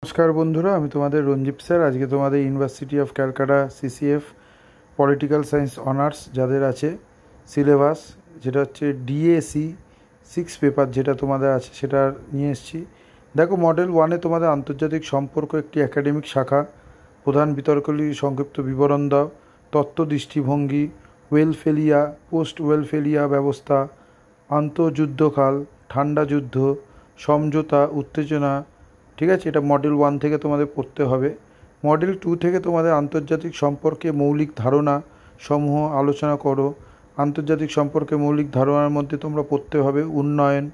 নমস্কার বন্ধুরা, আমি তোমাদের রঞ্জিত স্যার। আজকে তোমাদের university of Calcutta CCF political science honours যাদের আছে সিলেবাস, যেটা হচ্ছে ডিএসি 6 পেপার যেটা তোমাদের আছে সেটা নিয়ে এসেছি। দেখো, মডেল 1-এ তোমাদের আন্তর্জাতিক সম্পর্ক একটি একাডেমিক শাখা। প্রধান বিতর্কগুলি সংক্ষিপ্ত বিবরণ দাও। তত্ত্ব, দৃষ্টিভঙ্গি, ওয়েলফেলিয়া, পোস্ট ওয়েলফেলিয়া ব্যবস্থা, আন্তঃযুদ্ধকাল, ঠান্ডা যুদ্ধ, সমঝোতা, উত্তেজনা। ঠিক আছে, এটা মডেল 1 থেকে তোমাদের পড়তে হবে। মডেল 2 থেকে তোমাদের আন্তর্জাতিক সম্পর্কে মৌলিক ধারণা সমূহ আলোচনা করো। আন্তর্জাতিক সম্পর্কে মৌলিক ধারণার মধ্যে তোমরা পড়তে হবে উন্নয়ন,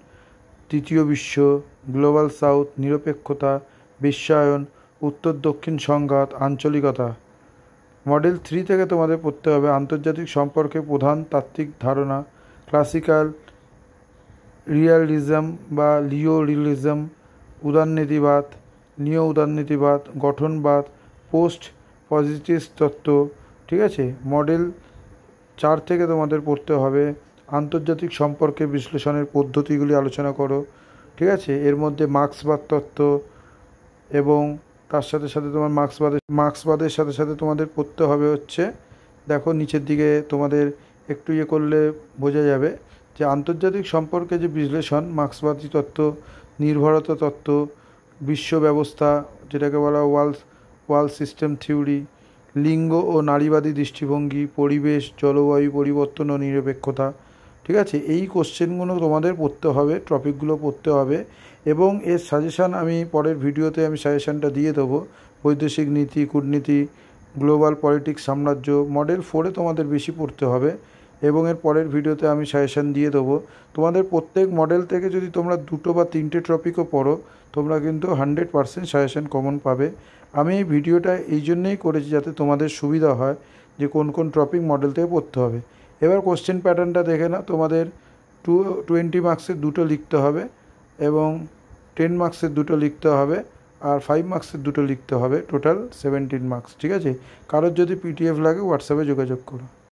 তৃতীয় বিশ্ব, গ্লোবাল সাউথ, নিরপেক্ষতা, বিশ্বায়ন, উত্তর দক্ষিণ সংঘাত, আঞ্চলিকতা। মডেল 3 থেকে তোমাদের পড়তে হবে আন্তর্জাতিক সম্পর্কে প্রধান তাত্ত্বিক ধারণা, ক্লাসিক্যাল রিয়ালিজম বা লিও রিয়ালিজম, উদারনীতিবাদ, নিও উদারনীতিবাদ, গঠনবাদ, পোস্ট পজিটিভিস্ট তত্ত্ব। ঠিক আছে, মডেল 4 থেকে তোমাদের পড়তে হবে আন্তর্জাতিক সম্পর্কে বিশ্লেষণের পদ্ধতিগুলি আলোচনা করো। ঠিক আছে, এর মধ্যে মার্ক্সবাদ তত্ত্ব এবং তার সাথে সাথে তোমার মার্ক্সবাদের সাথে সাথে তোমাদের পড়তে হবে হচ্ছে, দেখো নিচের দিকে তোমাদের একটু করলে বোঝা যাবে যে আন্তর্জাতিক সম্পর্কে যে বিশ্লেষণ, মার্ক্সবাদী তত্ত্ব, নির্ভরতা তত্ত্ব, বিশ্ব ব্যবস্থা যেটাকে বলা ওয়ার্ল্ড সিস্টেম থিওরি, লিঙ্গ ও নারীবাদী দৃষ্টিভঙ্গি, পরিবেশ, জলবায়ু পরিবর্তন ও নিরপেক্ষতা। ঠিক আছে, এই কোশ্চেনগুলো তোমাদের পড়তে হবে, টপিকগুলো পড়তে হবে। এবং এর সাজেশান আমি পরের ভিডিওতে সাজেশানটা দিয়ে দেবো। বৈদেশিক নীতি, কূটনীতি, গ্লোবাল পলিটিক্স, সাম্রাজ্য। মডেল 4-এ তোমাদের বেশি পড়তে হবে এবং এর পরের ভিডিওতে আমি সাজেশান দিয়ে দেবো। তোমাদের প্রত্যেক মডেল থেকে যদি তোমরা 2 বা 3টে টপিকও পড়ো, তোমরা কিন্তু 100% সাজেশান কমন পাবে। আমি এই ভিডিওটা এই জন্যেই করেছি যাতে তোমাদের সুবিধা হয় যে কোন কোন টপিক মডেল থেকে পড়তে হবে। এবার কোশ্চেন প্যাটার্নটা দেখে না, তোমাদের 20 মার্কসের 2টো লিখতে হবে এবং 10 মার্কসের 2টো লিখতে হবে আর 5 মার্কসের 2টো লিখতে হবে, টোটাল 17 মার্কস। ঠিক আছে, কারোর যদি পিডিএফ লাগে হোয়াটসঅ্যাপে যোগাযোগ করো।